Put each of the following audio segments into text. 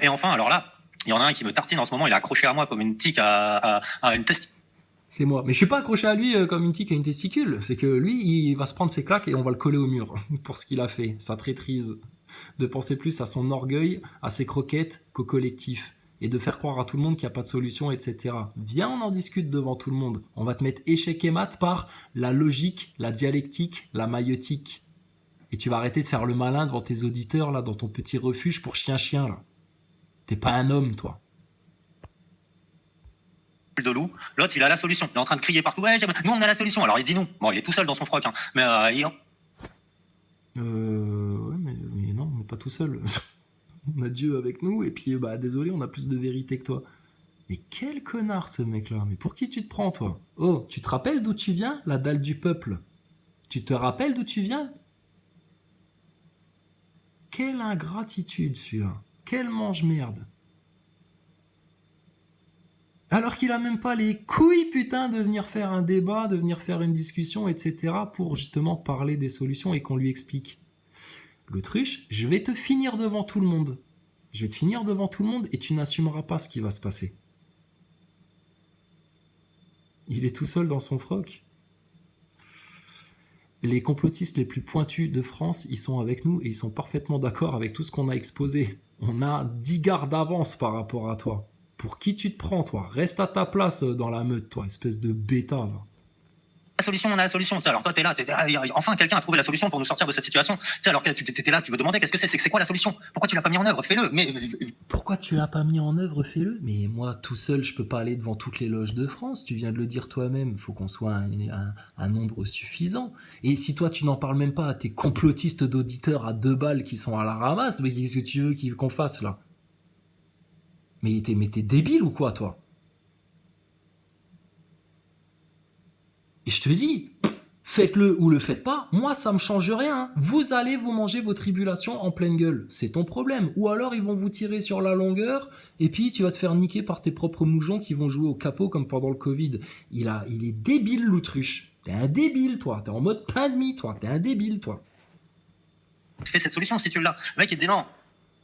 Et enfin, alors là, il y en a un qui me tartine en ce moment, il est accroché à moi comme une tique à une testicule. C'est moi. Mais je suis pas accroché à lui comme une tique à une testicule. C'est que lui, il va se prendre ses claques et on va le coller au mur pour ce qu'il a fait, sa traîtrise. De penser plus à son orgueil, à ses croquettes qu'au collectif. Et de faire croire à tout le monde qu'il n'y a pas de solution, etc. Viens, on en discute devant tout le monde. On va te mettre échec et mat par la logique, la dialectique, la maïeutique. Et tu vas arrêter de faire le malin devant tes auditeurs, là, dans ton petit refuge pour chien-chien, là. T'es pas un homme, toi. De loup, l'autre il a la solution, il est en train de crier partout, ouais, nous on a la solution, alors il dit non, bon il est tout seul dans son froc, hein. Mais Ouais, mais non, on n'est pas tout seul. On a Dieu avec nous, et puis, bah, désolé, on a plus de vérité que toi. Mais quel connard, ce mec-là. Mais pour qui tu te prends, toi? Oh, tu te rappelles d'où tu viens, la dalle du peuple? Tu te rappelles d'où tu viens? Quelle ingratitude, celui-là. Quel mange-merde. Alors qu'il a même pas les couilles, putain, de venir faire un débat, de venir faire une discussion, etc. pour justement parler des solutions et qu'on lui explique. L'autruche, je vais te finir devant tout le monde. Je vais te finir devant tout le monde et tu n'assumeras pas ce qui va se passer. Il est tout seul dans son froc. Les complotistes les plus pointus de France, ils sont avec nous et ils sont parfaitement d'accord avec tout ce qu'on a exposé. On a 10 gardes d'avance par rapport à toi. Pour qui tu te prends, toi? Reste à ta place dans la meute, toi, espèce de bêta, va. la solution, on a la solution, tu sais, alors toi t'es là, enfin quelqu'un a trouvé la solution pour nous sortir de cette situation, tu sais, alors que tu étais là, tu veux demander qu'est-ce que c'est quoi la solution, pourquoi tu l'as pas mis en œuvre, fais-le, mais Pourquoi tu l'as pas mis en œuvre, fais-le. Mais moi, tout seul, je peux pas aller devant toutes les loges de France. Tu viens de le dire toi-même. Il faut qu'on soit un nombre suffisant. Et si toi, tu n'en parles même pas à tes complotistes d'auditeurs à 2 balles qui sont à la ramasse, mais qu'est-ce que tu veux qu'on fasse là? Mais t'es débile ou quoi, toi? Et je te dis, faites-le ou le faites pas, moi ça me change rien. Vous allez vous manger vos tribulations en pleine gueule, c'est ton problème. Ou alors ils vont vous tirer sur la longueur et puis tu vas te faire niquer par tes propres moujons qui vont jouer au capot comme pendant le Covid. Il est débile l'autruche. T'es un débile toi, t'es en mode pain de mie toi, t'es un débile toi. fais cette solution si tu l'as. Le mec il te dit non, en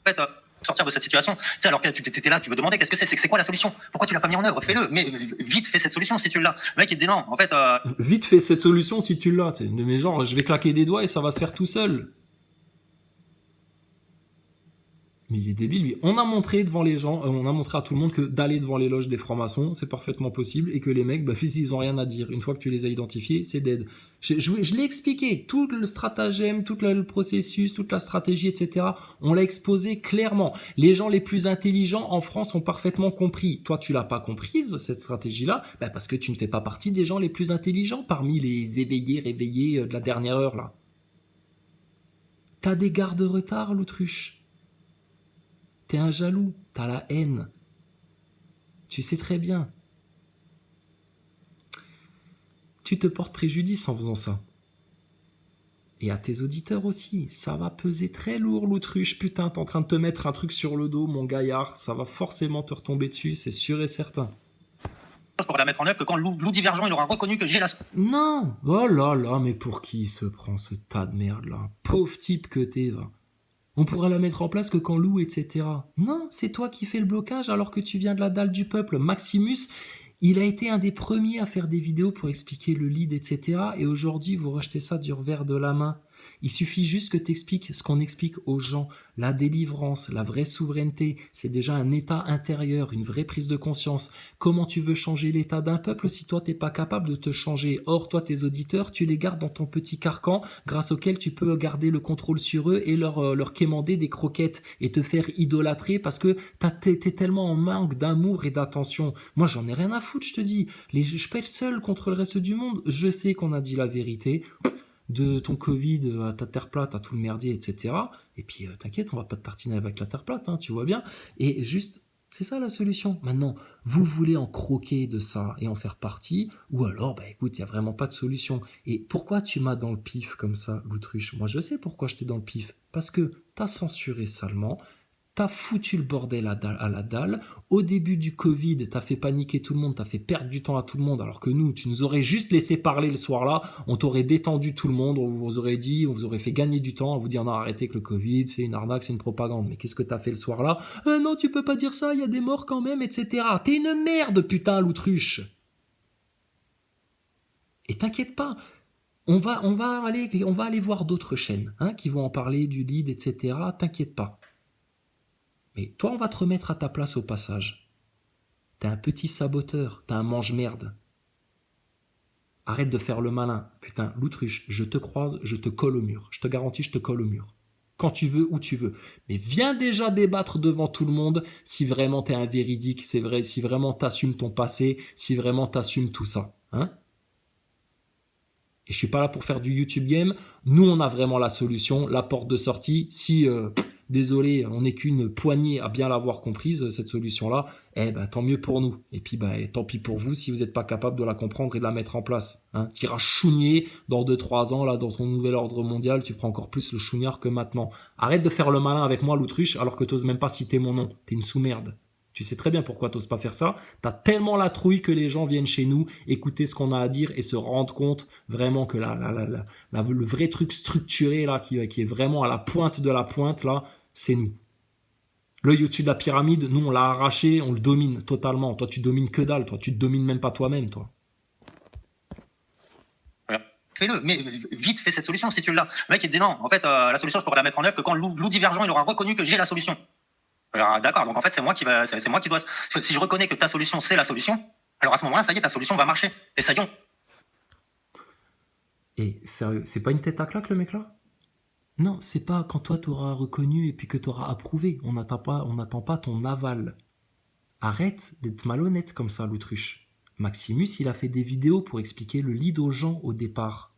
fait, sortir de cette situation, tu sais, alors que tu étais là, tu veux demander qu'est-ce que c'est quoi la solution, pourquoi tu l'as pas mis en œuvre, fais-le, mais vite fais cette solution si tu l'as. Le mec il te dit non, en fait, Vite fais cette solution si tu l'as, t'sais. Mais genre je vais claquer des doigts et ça va se faire tout seul. Mais il est débile, lui. On a montré devant les gens, on a montré à tout le monde que d'aller devant les loges des francs-maçons, c'est parfaitement possible et que les mecs, bah, ils ont rien à dire. Une fois que tu les as identifiés, c'est dead. Je l'ai expliqué, tout le stratagème, tout le processus, toute la stratégie, etc. On l'a exposé clairement. Les gens les plus intelligents en France ont parfaitement compris. Toi, tu l'as pas comprise, cette stratégie-là, bah, parce que tu ne fais pas partie des gens les plus intelligents parmi les éveillés, réveillés de la dernière heure, là. T'as des gardes de retard, l'autruche. T'es un jaloux, t'as la haine. Tu sais très bien. Tu te portes préjudice en faisant ça. Et à tes auditeurs aussi, ça va peser très lourd l'autruche. Putain, t'es en train de te mettre un truc sur le dos, mon gaillard. Ça va forcément te retomber dessus, c'est sûr et certain. je pourrais la mettre en œuvre que quand Lou Divergent il aura reconnu que j'ai la. Non, oh là là, mais pour qui il se prend ce tas de merde là? Pauvre type que t'es, va. On pourrait la mettre en place que quand Lou, etc. Non, c'est toi qui fais le blocage alors que tu viens de la dalle du peuple. Maximus, il a été un des premiers à faire des vidéos pour expliquer le lead, etc. Et aujourd'hui, vous rejetez ça du revers de la main. Il suffit juste que t'expliques ce qu'on explique aux gens. La délivrance, la vraie souveraineté, c'est déjà un état intérieur, une vraie prise de conscience. Comment tu veux changer l'état d'un peuple si toi t'es pas capable de te changer? Or, toi, tes auditeurs, tu les gardes dans ton petit carcan grâce auquel tu peux garder le contrôle sur eux et leur quémander des croquettes et te faire idolâtrer parce que t'es tellement en manque d'amour et d'attention. Moi, j'en ai rien à foutre, je te dis. Je pèle seul contre le reste du monde. Je sais qu'on a dit la vérité. De ton Covid à ta terre plate, à tout le merdier, etc. Et puis, t'inquiète, on va pas te tartiner avec la terre plate, hein, tu vois bien. Et juste, c'est ça la solution. Maintenant, vous voulez en croquer de ça et en faire partie, ou alors, bah écoute, il y a vraiment pas de solution. Et pourquoi tu m'as dans le pif comme ça, l'autruche? Moi, je sais pourquoi je t'ai dans le pif. Parce que t'as censuré salement, T'as foutu le bordel à la dalle. Au début du Covid, t'as fait paniquer tout le monde, t'as fait perdre du temps à tout le monde, alors que nous, tu nous aurais juste laissé parler le soir-là, on t'aurait détendu tout le monde, on vous aurait dit, on vous aurait fait gagner du temps, à vous dire non, arrêtez que le Covid, c'est une arnaque, c'est une propagande. Mais qu'est-ce que t'as fait le soir-là? Non, tu peux pas dire ça, il y a des morts quand même, etc. T'es une merde, putain, l'autruche. Et t'inquiète pas, on va aller voir d'autres chaînes qui vont en parler du lead, etc. T'inquiète pas. Mais toi, on va te remettre à ta place au passage. T'es un petit saboteur, t'es un mange-merde. Arrête de faire le malin. Putain, l'autruche, je te croise, je te colle au mur. Je te garantis, je te colle au mur. Quand tu veux, où tu veux. Mais viens déjà débattre devant tout le monde si vraiment t'es un véridique, c'est vrai, si vraiment t'assumes ton passé, si vraiment t'assumes tout ça. Et je suis pas là pour faire du YouTube game. Nous, on a vraiment la solution, la porte de sortie. Si, désolé, on n'est qu'une poignée à bien l'avoir comprise, cette solution-là, tant mieux pour nous. Et puis, tant pis pour vous si vous n'êtes pas capable de la comprendre et de la mettre en place. T'iras chougner dans 2-3 ans, là, dans ton nouvel ordre mondial, tu feras encore plus le chougnard que maintenant. Arrête de faire le malin avec moi, l'autruche, alors que t'oses même pas citer mon nom. T'es une sous-merde. Tu sais très bien pourquoi t'oses pas faire ça. T'as tellement la trouille que les gens viennent chez nous, écouter ce qu'on a à dire et se rendre compte vraiment que le vrai truc structuré là, qui est vraiment à la pointe de la pointe là, c'est nous. L'œil au-dessus de la pyramide, nous on l'a arraché, on le domine totalement. Toi tu domines que dalle, toi tu te domines même pas toi-même, toi. Fais-le, mais vite, fais cette solution si tu l'as. Le mec il te dit non, en fait la solution je pourrais la mettre en œuvre que quand Lou Divergent il aura reconnu que j'ai la solution. Alors, d'accord, donc en fait c'est moi qui dois. Si je reconnais que ta solution c'est la solution, alors à ce moment-là ça y est, ta solution va marcher. Essayons. Et sérieux, c'est pas une tête à claque le mec là? Non, c'est pas quand toi t'auras reconnu et puis que t'auras approuvé. On n'attend pas ton aval. Arrête d'être malhonnête comme ça, l'autruche. Maximus, il a fait des vidéos pour expliquer le lead aux gens au départ.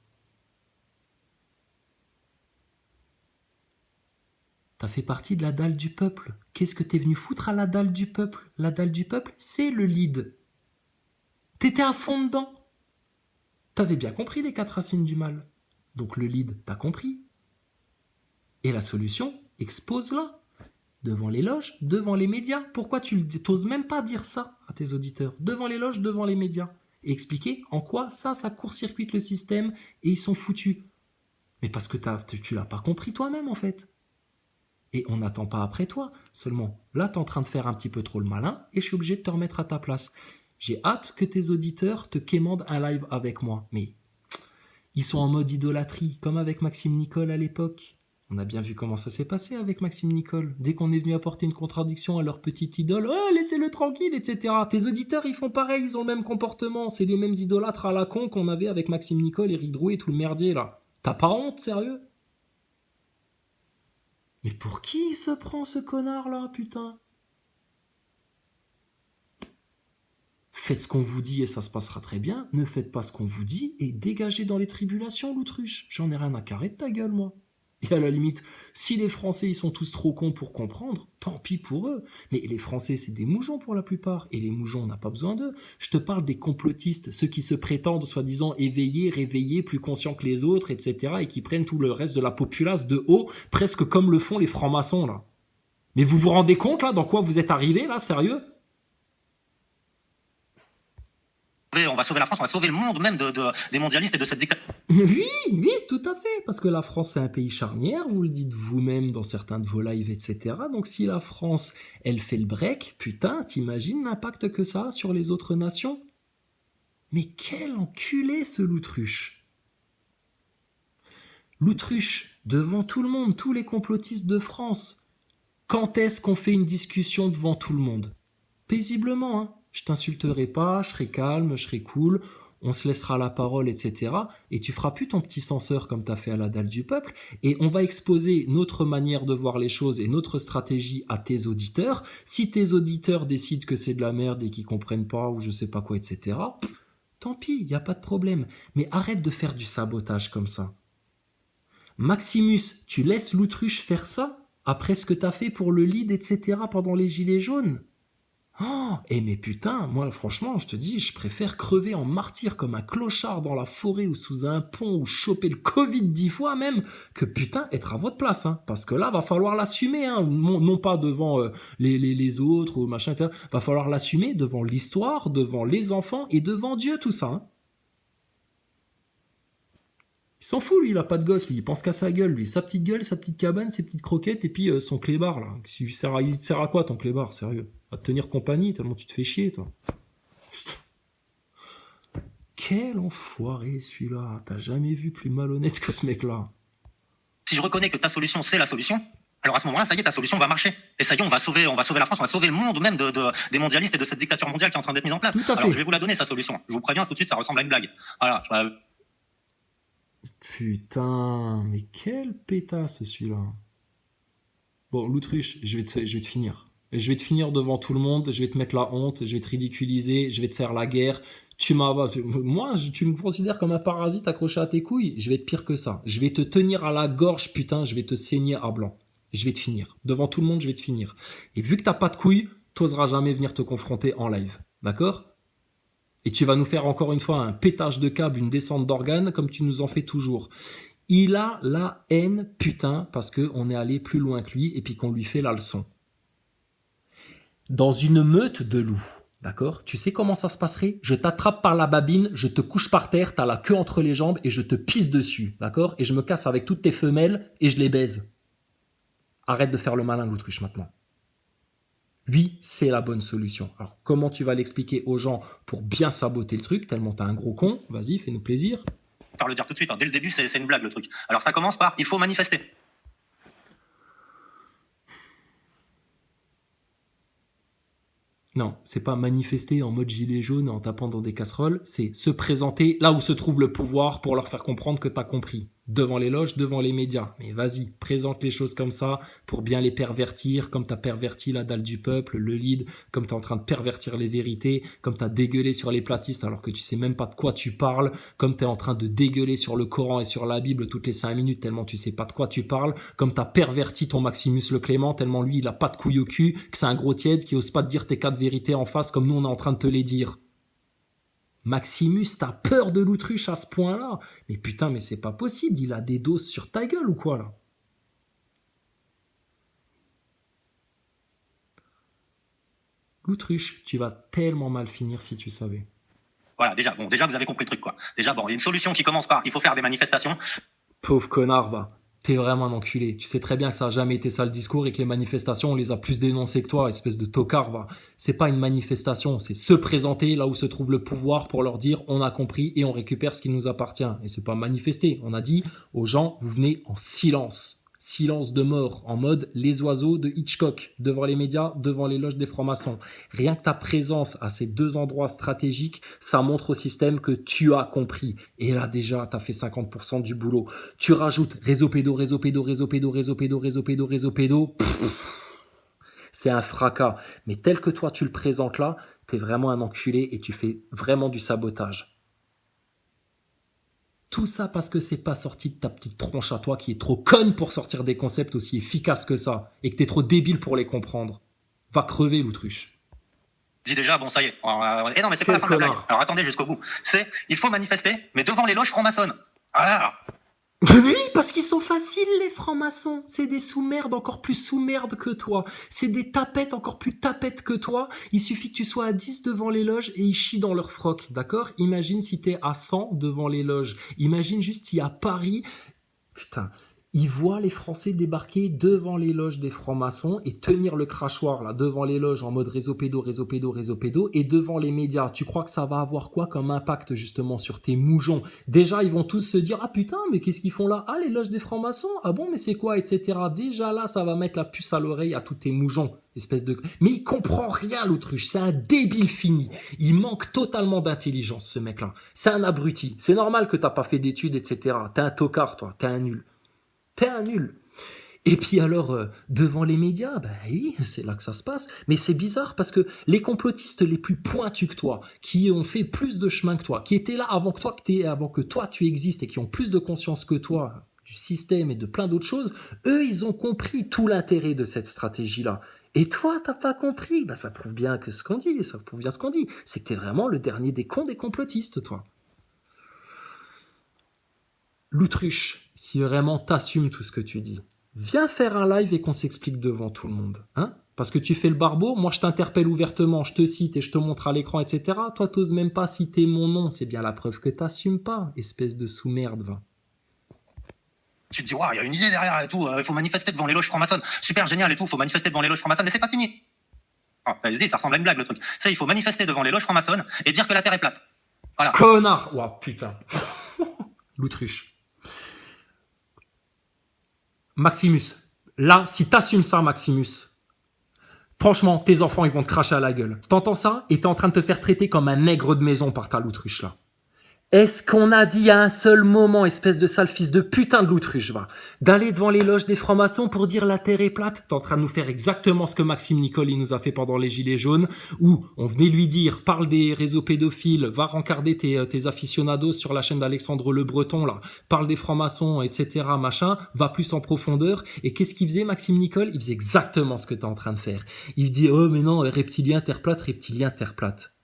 T'as fait partie de la dalle du peuple. Qu'est-ce que t'es venu foutre à la dalle du peuple? La dalle du peuple, c'est le lead. T'étais à fond dedans. T'avais bien compris les 4 racines du mal. Donc le lead, t'as compris. Et la solution, expose-la. Devant les loges, devant les médias. Pourquoi tu n'oses même pas dire ça à tes auditeurs? Devant les loges, devant les médias. Et expliquer en quoi ça court-circuite le système et ils sont foutus. Mais parce que tu l'as pas compris toi-même en fait. Et on n'attend pas après toi. Seulement, là, t'es en train de faire un petit peu trop le malin et je suis obligé de te remettre à ta place. J'ai hâte que tes auditeurs te quémandent un live avec moi. Mais ils sont en mode idolâtrie, comme avec Maxime Nicole à l'époque. On a bien vu comment ça s'est passé avec Maxime Nicole. Dès qu'on est venu apporter une contradiction à leur petite idole, oh, laissez-le tranquille, etc. Tes auditeurs, ils font pareil, ils ont le même comportement. C'est les mêmes idolâtres à la con qu'on avait avec Maxime Nicole, Eric Drouet et tout le merdier, là. T'as pas honte, sérieux? Mais pour qui il se prend ce connard-là, putain? Faites ce qu'on vous dit et ça se passera très bien. Ne faites pas ce qu'on vous dit et dégagez dans les tribulations, l'autruche. J'en ai rien à carrer de ta gueule, moi. Et à la limite, si les Français ils sont tous trop cons pour comprendre, tant pis pour eux. Mais les Français, c'est des moujons pour la plupart. Et les moujons, on n'a pas besoin d'eux. Je te parle des complotistes, ceux qui se prétendent soi-disant éveillés, réveillés, plus conscients que les autres, etc. et qui prennent tout le reste de la populace de haut, presque comme le font les francs-maçons, là. Mais vous vous rendez compte, là, dans quoi vous êtes arrivés, là, sérieux? On va sauver la France, on va sauver le monde même des mondialistes et de cette dictature. Oui, tout à fait, parce que la France c'est un pays charnière, vous le dites vous-même dans certains de vos lives, etc. Donc si la France, elle fait le break, putain, t'imagines l'impact que ça a sur les autres nations? Mais quel enculé ce l'autruche! L'autruche, devant tout le monde, tous les complotistes de France. Quand est-ce qu'on fait une discussion devant tout le monde? Paisiblement, hein. Je t'insulterai pas, je serai calme, je serai cool, on se laissera la parole, etc. Et tu feras plus ton petit censeur comme t'as fait à la dalle du peuple, et on va exposer notre manière de voir les choses et notre stratégie à tes auditeurs. Si tes auditeurs décident que c'est de la merde et qu'ils comprennent pas, ou je sais pas quoi, etc., tant pis, y a pas de problème. Mais arrête de faire du sabotage comme ça. Maximus, tu laisses l'autruche faire ça après ce que t'as fait pour le lead, etc. pendant les gilets jaunes? Oh, et mais putain, moi franchement, je te dis, je préfère crever en martyr comme un clochard dans la forêt ou sous un pont ou choper le Covid 10 fois même que putain être à votre place. Hein. Parce que là, va falloir l'assumer, hein. Non pas devant les autres ou machin, etc. Va falloir l'assumer devant l'histoire, devant les enfants et devant Dieu, tout ça. Hein. Il s'en fout, lui, il a pas de gosse, lui, il pense qu'à sa gueule, sa petite gueule, sa petite cabane, ses petites croquettes, et puis son clébard, là. Il te sert à quoi, ton clébard, sérieux? À te tenir compagnie, tellement tu te fais chier, toi. Putain. Quel enfoiré, celui-là. T'as jamais vu plus malhonnête que ce mec-là. Si je reconnais que ta solution, c'est la solution, alors à ce moment-là, ça y est, ta solution va marcher. Et ça y est, on va sauver la France, on va sauver le monde même des mondialistes et de cette dictature mondiale qui est en train d'être mise en place. Tout à fait. Alors je vais vous la donner, sa solution. Je vous préviens tout de suite, ça ressemble à une blague. Voilà. Putain, mais quel pétasse, celui-là. Bon, l'autruche, je vais te finir. Je vais te finir devant tout le monde, je vais te mettre la honte, je vais te ridiculiser, je vais te faire la guerre. Tu me considères comme un parasite accroché à tes couilles. Je vais être pire que ça. Je vais te tenir à la gorge, putain, je vais te saigner à blanc. Je vais te finir. Devant tout le monde, je vais te finir. Et vu que t'as pas de couilles, t'oseras jamais venir te confronter en live. D'accord ? Et tu vas nous faire encore une fois un pétage de câble, une descente d'organes, comme tu nous en fais toujours. Il a la haine, putain, parce qu'on est allé plus loin que lui et puis qu'on lui fait la leçon. Dans une meute de loups, d'accord ? Tu sais comment ça se passerait ? Je t'attrape par la babine, je te couche par terre, t'as la queue entre les jambes et je te pisse dessus, d'accord ? Et je me casse avec toutes tes femelles et je les baise. Arrête de faire le malin, l'autruche, maintenant. Lui, c'est la bonne solution. Alors, comment tu vas l'expliquer aux gens pour bien saboter le truc, tellement t'es un gros con ? Vas-y, fais-nous plaisir. Par le dire tout de suite, hein. Dès le début, c'est une blague, le truc. Alors ça commence par, il faut manifester. Non, c'est pas manifester en mode gilet jaune en tapant dans des casseroles, c'est se présenter là où se trouve le pouvoir pour leur faire comprendre que t'as compris. Devant les loges, devant les médias. Mais vas-y, présente les choses comme ça pour bien les pervertir, comme t'as perverti la dalle du peuple, le lead, comme t'es en train de pervertir les vérités, comme t'as dégueulé sur les platistes alors que tu sais même pas de quoi tu parles, comme t'es en train de dégueuler sur le Coran et sur la Bible toutes les 5 minutes tellement tu sais pas de quoi tu parles, comme t'as perverti ton Maximus le Clément tellement lui il a pas de couilles au cul, que c'est un gros tiède qui ose pas te dire tes 4 vérités en face comme nous on est en train de te les dire. Maximus, t'as peur de l'autruche à ce point-là? Mais putain, mais c'est pas possible, il a des doses sur ta gueule ou quoi là? L'autruche, tu vas tellement mal finir si tu savais. Voilà, déjà vous avez compris le truc, quoi. Déjà, il y a une solution qui commence par, il faut faire des manifestations. Pauvre connard, va. T'es vraiment un enculé. Tu sais très bien que ça a jamais été ça le discours et que les manifestations, on les a plus dénoncées que toi, espèce de tocard, va. C'est pas une manifestation, c'est se présenter là où se trouve le pouvoir pour leur dire on a compris et on récupère ce qui nous appartient. Et c'est pas manifester. On a dit aux gens, vous venez en silence. Silence de mort, en mode les oiseaux de Hitchcock, devant les médias, devant les loges des francs-maçons. Rien que ta présence à ces 2 endroits stratégiques, ça montre au système que tu as compris. Et là déjà, t'as fait 50% du boulot. Tu rajoutes réseau pédo, réseau pédo, réseau pédo, réseau pédo, réseau pédo, réseau pédo. C'est un fracas. Mais tel que toi tu le présentes là, t'es vraiment un enculé et tu fais vraiment du sabotage. Tout ça parce que c'est pas sorti de ta petite tronche à toi qui est trop conne pour sortir des concepts aussi efficaces que ça et que t'es trop débile pour les comprendre. Va crever, l'autruche. Je dis déjà, ça y est. Et non, mais c'est pas la fin de la blague. Alors attendez jusqu'au bout. Il faut manifester, mais devant les loges francs-maçonnes. Voilà. Oui, parce qu'ils sont faciles, les francs-maçons. C'est des sous-merdes encore plus sous-merdes que toi. C'est des tapettes encore plus tapettes que toi. Il suffit que tu sois à 10 devant les loges et ils chient dans leur froc, d'accord ? Imagine si t'es à 100 devant les loges. Imagine juste si à Paris... Putain... Ils voient les Français débarquer devant les loges des francs-maçons et tenir le crachoir là devant les loges en mode réseau pédo, réseau pédo, réseau pédo et devant les médias. Tu crois que ça va avoir quoi comme impact justement sur tes moujons ? Déjà, ils vont tous se dire « Ah putain, mais qu'est-ce qu'ils font là ? Ah, les loges des francs-maçons ? Ah bon, mais c'est quoi ? Etc. » Déjà là, ça va mettre la puce à l'oreille à tous tes moujons. Espèce de... Mais il comprend rien, l'autruche. C'est un débile fini. Il manque totalement d'intelligence, ce mec-là. C'est un abruti. C'est normal que t'as pas fait d'études, etc. T'es un tocard, toi. T'es un nul. T'es un nul. Et puis alors, devant les médias, oui, c'est là que ça se passe. Mais c'est bizarre parce que les complotistes les plus pointus que toi, qui ont fait plus de chemin que toi, qui étaient là avant que toi tu existes et qui ont plus de conscience que toi du système et de plein d'autres choses, eux, ils ont compris tout l'intérêt de cette stratégie-là. Et toi, t'as pas compris. Bah, ça prouve bien ce qu'on dit, C'est que t'es vraiment le dernier des cons des complotistes, toi. L'autruche, si vraiment t'assumes tout ce que tu dis, viens faire un live et qu'on s'explique devant tout le monde. Hein? Parce que tu fais le barbeau, moi je t'interpelle ouvertement, je te cite et je te montre à l'écran, etc. Toi, t'oses même pas citer mon nom, c'est bien la preuve que t'assumes pas, espèce de sous-merde, va. Tu te dis, waouh, il y a une idée derrière et tout, il faut manifester devant les loges franc-maçonnes. Super génial et tout, il faut manifester devant les loges franc-maçonnes, mais c'est pas fini. Ah, ça ressemble à une blague le truc. Ça, il faut manifester devant les loges franc-maçonnes et dire que la Terre est plate. Voilà. Connard! Ouah, putain. L'autruche. Maximus, là, si t'assumes ça, Maximus, franchement, tes enfants, ils vont te cracher à la gueule. T'entends ça? Et t'es en train de te faire traiter comme un nègre de maison par ta l'autruche, là. Est-ce qu'on a dit à un seul moment, espèce de sale fils de putain de l'autruche, va, d'aller devant les loges des francs-maçons pour dire la terre est plate? T'es en train de nous faire exactement ce que Maxime Nicole il nous a fait pendant les Gilets jaunes, où on venait lui dire, parle des réseaux pédophiles, va rencarder tes aficionados sur la chaîne d'Alexandre Le Breton, là, parle des francs-maçons, etc., machin, va plus en profondeur. Et qu'est-ce qu'il faisait, Maxime Nicole? Il faisait exactement ce que t'es en train de faire. Il dit, oh mais non, reptilien, terre plate.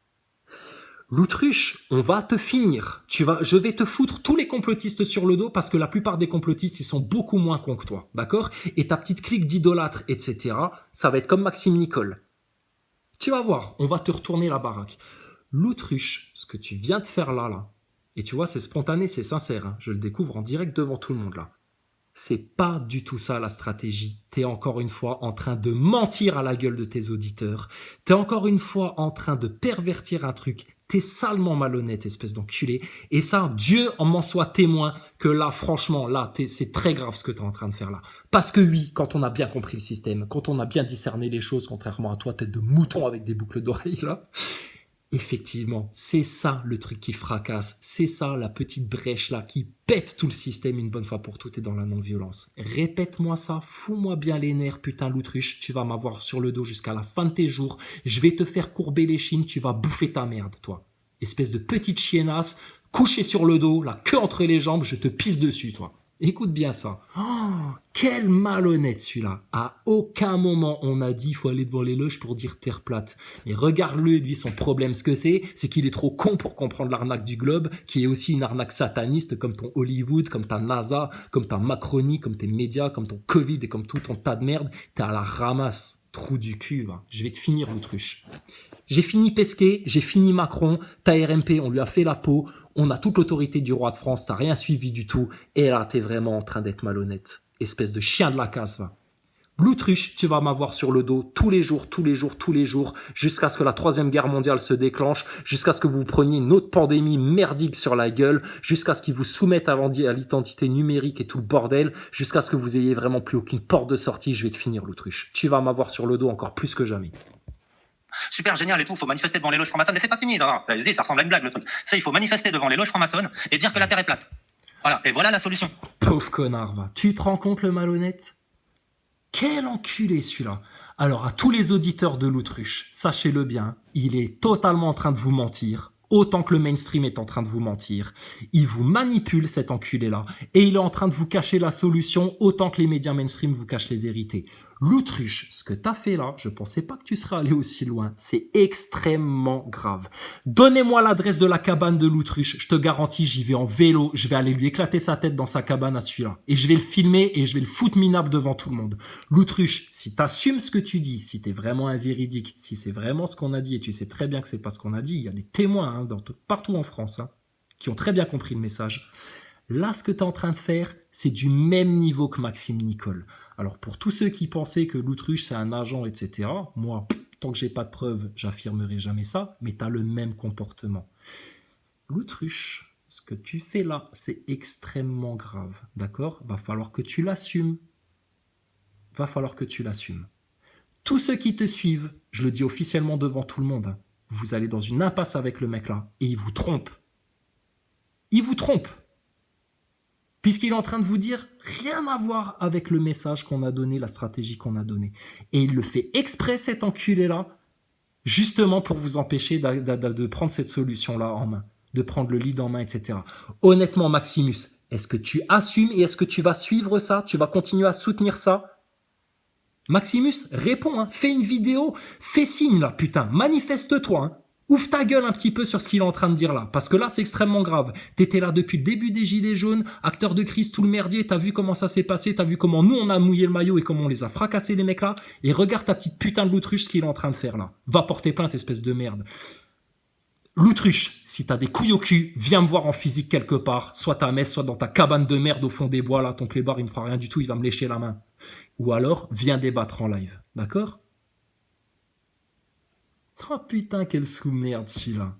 L'autruche, on va te finir. Je vais te foutre tous les complotistes sur le dos parce que la plupart des complotistes, ils sont beaucoup moins cons que toi, d'accord? Et ta petite clique d'idolâtres, etc., ça va être comme Maxime Nicole. Tu vas voir, on va te retourner la baraque. L'autruche, ce que tu viens de faire là, et tu vois, c'est spontané, c'est sincère, hein, je le découvre en direct devant tout le monde là. C'est pas du tout ça la stratégie. T'es encore une fois en train de mentir à la gueule de tes auditeurs. T'es encore une fois en train de pervertir un truc. T'es salement malhonnête, espèce d'enculé. Et ça, Dieu en m'en soit témoin que là, franchement, là, c'est très grave ce que t'es en train de faire là. Parce que oui, quand on a bien compris le système, quand on a bien discerné les choses, contrairement à toi, tête de mouton avec des boucles d'oreilles là, effectivement, c'est ça le truc qui fracasse, c'est ça la petite brèche là qui pète tout le système une bonne fois pour toutes et dans la non-violence. Répète-moi ça, fous-moi bien les nerfs, putain l'autruche, tu vas m'avoir sur le dos jusqu'à la fin de tes jours, je vais te faire courber les chines, tu vas bouffer ta merde, toi. Espèce de petite chiennasse, couché sur le dos, la queue entre les jambes, je te pisse dessus, toi. Écoute bien ça. Oh, quel malhonnête celui-là. À aucun moment on a dit il faut aller devant les loges pour dire terre plate. Mais regarde-le, lui, son problème, ce que c'est qu'il est trop con pour comprendre l'arnaque du globe, qui est aussi une arnaque sataniste, comme ton Hollywood, comme ta NASA, comme ta Macronie, comme tes médias, comme ton Covid et comme tout ton tas de merde. T'es à la ramasse, trou du cul, va. Je vais te finir, l'autruche. J'ai fini Pesquet, j'ai fini Macron, ta RMP, on lui a fait la peau, on a toute l'autorité du roi de France, t'as rien suivi du tout, et là, t'es vraiment en train d'être malhonnête. Espèce de chien de la casse, va. L'autruche, tu vas m'avoir sur le dos tous les jours, jusqu'à ce que la 3e guerre mondiale se déclenche, jusqu'à ce que vous preniez une autre pandémie merdique sur la gueule, jusqu'à ce qu'ils vous soumettent à l'identité numérique et tout le bordel, jusqu'à ce que vous ayez vraiment plus aucune porte de sortie, je vais te finir, l'autruche. Tu vas m'avoir sur le dos encore plus que jamais. Super génial et tout, il faut manifester devant les loges franc-maçonnes, mais c'est pas fini, non, ça ressemble à une blague le truc. Ça, il faut manifester devant les loges franc-maçonnes et dire que la Terre est plate. Voilà, et voilà la solution. Pauvre connard, va. Tu te rends compte le malhonnête? Quel enculé celui-là. Alors à tous les auditeurs de l'autruche, sachez-le bien, il est totalement en train de vous mentir, autant que le mainstream est en train de vous mentir. Il vous manipule, cet enculé-là, et il est en train de vous cacher la solution autant que les médias mainstream vous cachent les vérités. L'autruche, ce que t'as fait là, je pensais pas que tu serais allé aussi loin. C'est extrêmement grave. Donnez-moi l'adresse de la cabane de l'autruche. Je te garantis, j'y vais en vélo. Je vais aller lui éclater sa tête dans sa cabane à celui-là. Et je vais le filmer et je vais le foutre minable devant tout le monde. L'autruche, si t'assumes ce que tu dis, si t'es vraiment un véridique, si c'est vraiment ce qu'on a dit et tu sais très bien que c'est pas ce qu'on a dit, il y a des témoins hein, partout en France hein, qui ont très bien compris le message. Là, ce que tu es en train de faire, c'est du même niveau que Maxime Nicole. Alors, pour tous ceux qui pensaient que l'autruche, c'est un agent, etc., moi, tant que j'ai pas de preuves, j'affirmerai jamais ça, mais tu as le même comportement. L'autruche, ce que tu fais là, c'est extrêmement grave, d'accord? Va falloir que tu l'assumes. Tous ceux qui te suivent, je le dis officiellement devant tout le monde, hein, vous allez dans une impasse avec le mec là, et il vous trompe. Puisqu'il est en train de vous dire rien à voir avec le message qu'on a donné, la stratégie qu'on a donnée. Et il le fait exprès, cet enculé-là, justement pour vous empêcher de prendre cette solution-là en main, de prendre le lead en main, etc. Honnêtement, Maximus, est-ce que tu assumes et est-ce que tu vas suivre ça? Tu vas continuer à soutenir ça? Maximus, réponds, hein. Fais une vidéo, fais signe là, putain, manifeste-toi. Hein. Ouvre ta gueule un petit peu sur ce qu'il est en train de dire là, parce que là c'est extrêmement grave. T'étais là depuis le début des Gilets jaunes, acteur de crise, tout le merdier, t'as vu comment ça s'est passé, t'as vu comment nous on a mouillé le maillot et comment on les a fracassés les mecs là, et regarde ta petite putain de l'autruche ce qu'il est en train de faire là. Va porter plainte espèce de merde. L'autruche, si t'as des couilles au cul, viens me voir en physique quelque part, soit à Metz, soit dans ta cabane de merde au fond des bois là, ton clébard il me fera rien du tout, il va me lécher la main. Ou alors, viens débattre en live, d'accord? Oh putain, quel sous-merde celui-là.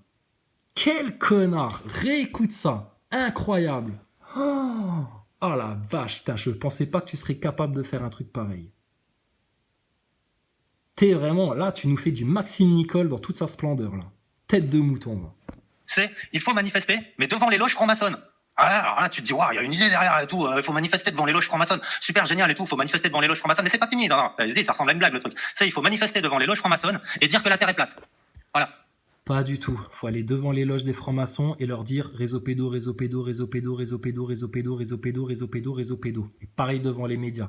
Quel connard. Réécoute ça. Incroyable. Oh, oh la vache, putain, je pensais pas que tu serais capable de faire un truc pareil. T'es vraiment, là, tu nous fais du Maxime Nicole dans toute sa splendeur, là. Tête de mouton, là. C'est, il faut manifester, mais devant les loges franc-maçonnes. Ah, alors là, tu te dis, waouh, il y a une idée derrière et tout, il faut manifester devant les loges franc-maçonnes. Super génial et tout, il faut manifester devant les loges franc-maçonnes. Mais c'est pas fini, non, non, vas-y, ça ressemble à une blague le truc. Ça, il faut manifester devant les loges franc-maçonnes et dire que la Terre est plate. Voilà. Pas du tout. Faut aller devant les loges des francs-maçons et leur dire réseau pédo, réseau pédo, réseau pédo, réseau pédo, réseau pédo, réseau pédo, réseau pédo, réseau pédo. Et pareil devant les médias.